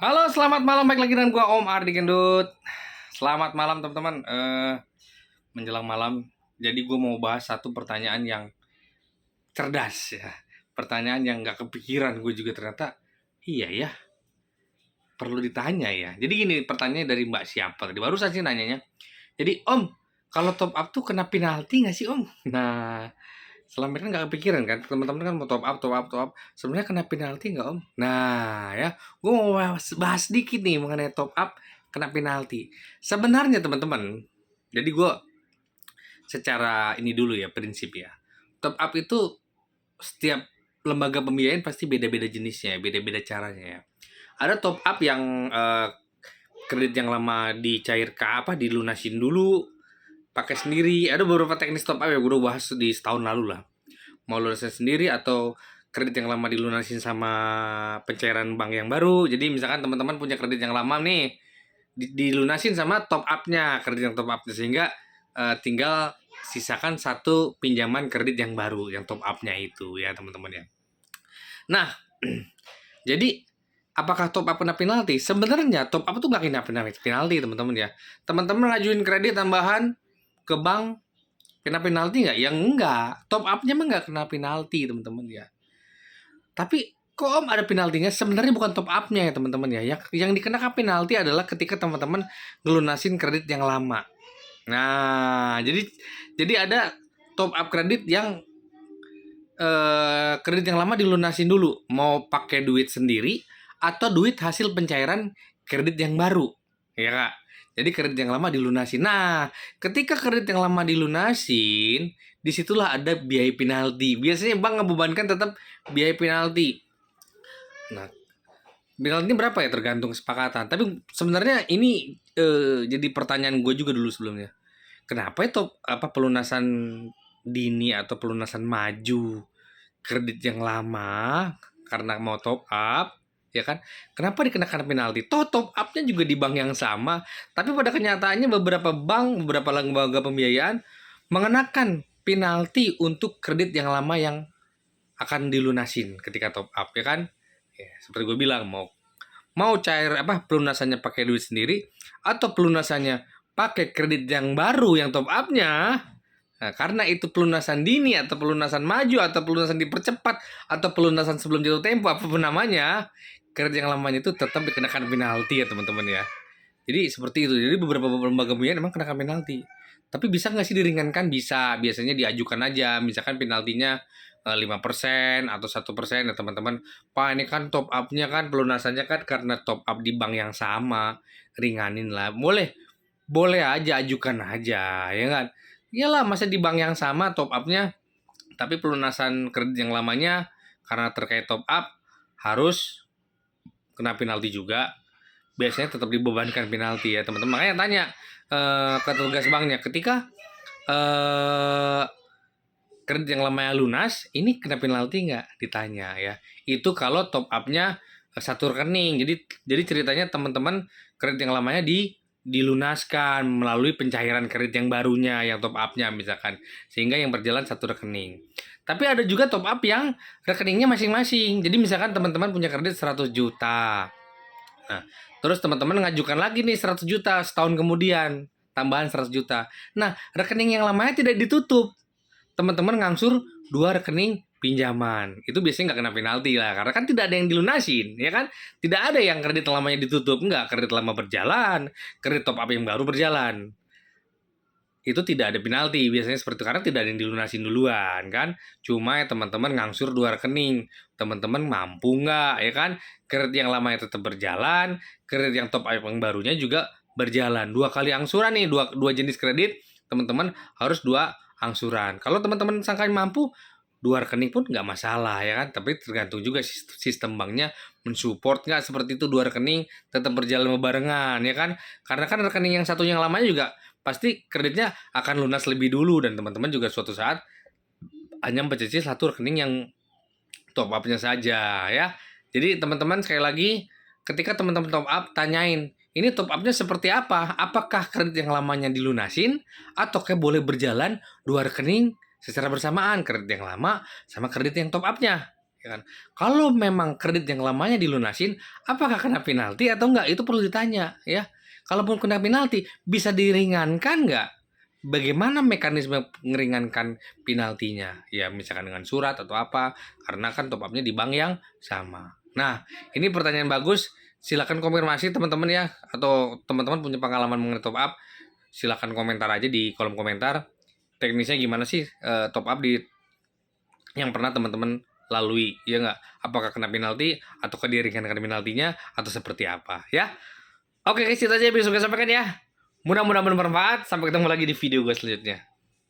Halo, selamat malam. Baik lagi dengan gua Om Ardi Gendut. Selamat malam teman-teman. Menjelang malam. Jadi gua mau bahas satu pertanyaan yang cerdas ya. Pertanyaan yang nggak kepikiran gue juga ternyata. Iya ya, perlu ditanya ya. Jadi gini, pertanyaannya dari Mbak siapa tadi? Baru saja nanyanya. Jadi Om, kalau top up tuh kena penalti nggak sih Om? Nah, selama ini kan nggak kepikiran kan, teman-teman kan mau top up. Sebenarnya kena penalti nggak Om? Nah ya, gue mau bahas sedikit nih mengenai top up kena penalti. Sebenarnya teman-teman, jadi gue secara ini dulu ya prinsip ya. Top up itu setiap lembaga pembiayaan pasti beda-beda jenisnya, beda-beda caranya ya. Ada top up yang kredit yang lama dicairkan dilunasin dulu pakai sendiri. Ada beberapa teknis top up ya gue udah bahas di setahun lalu lah, mau lunasin sendiri atau kredit yang lama dilunasin sama pencairan bank yang baru. Jadi misalkan teman-teman punya kredit yang lama nih, dilunasin sama top up-nya, kredit yang top up-nya, sehingga tinggal sisakan satu pinjaman kredit yang baru yang top up-nya itu ya teman-teman ya. Nah, jadi apakah top up kena penalti? Sebenarnya top up tuh nggak kena penalti teman-teman ya. Teman-teman ngajuin kredit tambahan ke bank, kena penalti nggak? Yang enggak. Top up-nya mah nggak kena penalti teman-teman ya. Tapi kok Om ada penaltinya? Sebenarnya bukan top up-nya ya teman-teman ya. Yang dikenakan penalti adalah ketika teman-teman ngelunasin kredit yang lama. Nah, jadi ada top up kredit yang kredit yang lama dilunasin dulu. Mau pakai duit sendiri atau duit hasil pencairan kredit yang baru. Ya Kak. Jadi kredit yang lama dilunasin. Nah, ketika kredit yang lama dilunasin, disitulah ada biaya penalti. Biasanya bank ngebebankan tetap biaya penalti. Nah, penalti berapa ya tergantung kesepakatan. Tapi sebenarnya ini jadi pertanyaan gue juga dulu sebelumnya. Kenapa itu pelunasan dini atau pelunasan maju kredit yang lama karena mau top up, ya kan? Kenapa dikenakan penalti? Toh top upnya juga di bank yang sama, tapi pada kenyataannya beberapa bank, beberapa lembaga pembiayaan mengenakan penalti untuk kredit yang lama yang akan dilunasin ketika top up, ya kan? Ya, seperti gue bilang, mau mau cair pelunasannya pakai duit sendiri atau pelunasannya pakai kredit yang baru yang top upnya. Nah, karena itu pelunasan dini atau pelunasan maju atau pelunasan dipercepat atau pelunasan sebelum jatuh tempo apapun namanya, kredit yang lamanya itu tetap dikenakan penalti ya teman-teman ya. Jadi seperti itu. Jadi beberapa lembaga pembiayaan memang kenakan penalti. Tapi bisa nggak sih diringankan? Bisa. Biasanya diajukan aja. Misalkan penaltinya 5% atau 1% ya teman-teman. Pak ini kan top up-nya kan pelunasannya kan karena top up di bank yang sama. Ringanin lah. Boleh. Boleh aja, ajukan aja. Ya kan? Iyalah masa di bank yang sama top up-nya. Tapi pelunasan kredit yang lamanya karena terkait top up harus kena penalti juga. Biasanya tetap dibebankan penalti ya teman-teman. Makanya tanya ke tugas banknya ketika kredit yang lamanya lunas, ini kena penalti nggak? Ditanya ya. Itu kalau top up-nya satu rekening. Jadi ceritanya teman-teman kredit yang lamanya dilunaskan melalui pencairan kredit yang barunya yang top up-nya misalkan, sehingga yang berjalan satu rekening. Tapi ada juga top up yang rekeningnya masing-masing. Jadi misalkan teman-teman punya kredit 100 juta. Nah, terus teman-teman ngajukan lagi nih 100 juta setahun kemudian, tambahan 100 juta. Nah, rekening yang lamanya tidak ditutup. Teman-teman ngangsur dua rekening pinjaman. Itu biasanya nggak kena penalti lah, karena kan tidak ada yang dilunasin, ya kan? Tidak ada yang kredit lamanya ditutup, nggak. Kredit lama berjalan, kredit top up yang baru berjalan. Itu tidak ada penalti biasanya seperti itu karena tidak ada yang dilunasin duluan kan. Cuma ya teman-teman ngangsur dua rekening, teman-teman mampu nggak ya kan, kredit yang lamanya tetap berjalan, kredit yang top up yang barunya juga berjalan, dua kali angsuran nih, dua jenis kredit teman-teman harus dua angsuran. Kalau teman-teman sangka mampu dua rekening pun nggak masalah ya kan, tapi tergantung juga sistem banknya mensupport nggak seperti itu, dua rekening tetap berjalan barengan ya kan, karena kan rekening yang satu yang lamanya juga pasti kreditnya akan lunas lebih dulu dan teman-teman juga suatu saat hanya mencicil satu rekening yang top up-nya saja ya. Jadi teman-teman sekali lagi ketika teman-teman top up tanyain ini top up-nya seperti apa? Apakah kredit yang lamanya dilunasin atau kayak boleh berjalan dua rekening secara bersamaan, kredit yang lama sama kredit yang top up-nya ya kan? Kalau memang kredit yang lamanya dilunasin, apakah kena penalti atau enggak? Itu perlu ditanya, ya. Kalaupun kena penalti, bisa diringankan nggak? Bagaimana mekanisme meringankan penaltinya? Ya, misalkan dengan surat atau apa, karena kan top up-nya di bank yang sama. Nah, ini pertanyaan bagus. Silakan konfirmasi teman-teman ya, atau teman-teman punya pengalaman mengenai top up, silakan komentar aja di kolom komentar. Teknisnya gimana sih top up di yang pernah teman-teman lalui, ya nggak? Apakah kena penalti, atau diringankan penaltinya, atau seperti apa, ya? Oke guys, itu aja yang bisa gue sampaikan ya. Mudah-mudahan bermanfaat. Sampai ketemu lagi di video gue selanjutnya.